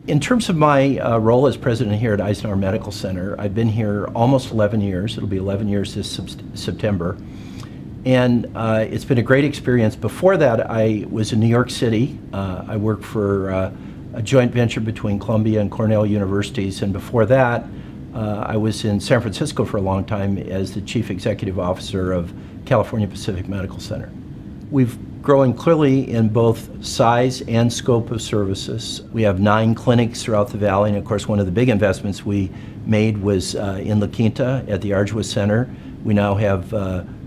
In terms of my role as president here at Eisenhower Medical Center, I've been here almost 11 years. It'll be 11 years this September. And it's been a great experience. Before that, I was in New York City. I worked for a joint venture between Columbia and Cornell universities. And before that, I was in San Francisco for a long time as the chief executive officer of California Pacific Medical Center. We've grown clearly in both size and scope of services. We have 9 clinics throughout the valley, and of course one of the big investments we made was in La Quinta at the Arduous Center. We now have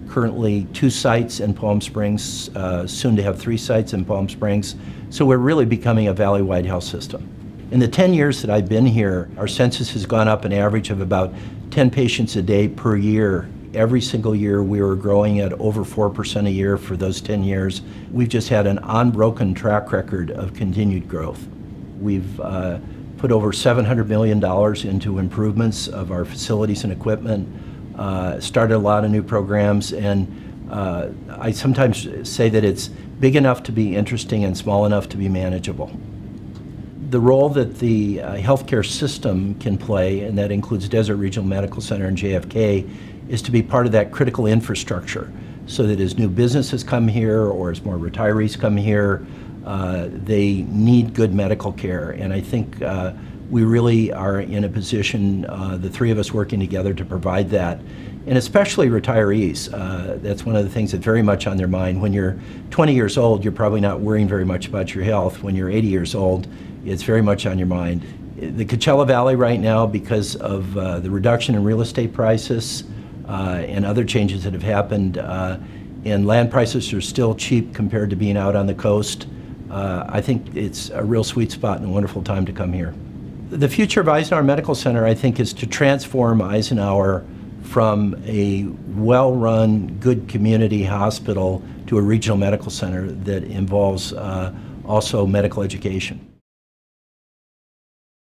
currently 2 sites in Palm Springs, soon to have 3 sites in Palm Springs. So we're really becoming a valley-wide health system. In the 10 years that I've been here, our census has gone up an average of about 10 patients a day per year. Every single year we were growing at over 4% a year for those 10 years. We've just had an unbroken track record of continued growth. We've put over $700 million into improvements of our facilities and equipment, started a lot of new programs, and I sometimes say that it's big enough to be interesting and small enough to be manageable. The role that the healthcare system can play, and that includes Desert Regional Medical Center and JFK, is to be part of that critical infrastructure so that as new businesses come here or as more retirees come here, they need good medical care. And I think we really are in a position, the 3 of us working together, to provide that. And especially retirees. That's one of the things that's very much on their mind. When you're 20 years old, you're probably not worrying very much about your health. When you're 80 years old, it's very much on your mind. The Coachella Valley right now, because of the reduction in real estate prices and other changes that have happened, and land prices are still cheap compared to being out on the coast, I think it's a real sweet spot and a wonderful time to come here. The future of Eisenhower Medical Center, I think, is to transform Eisenhower from a well-run, good community hospital to a regional medical center that involves also medical education.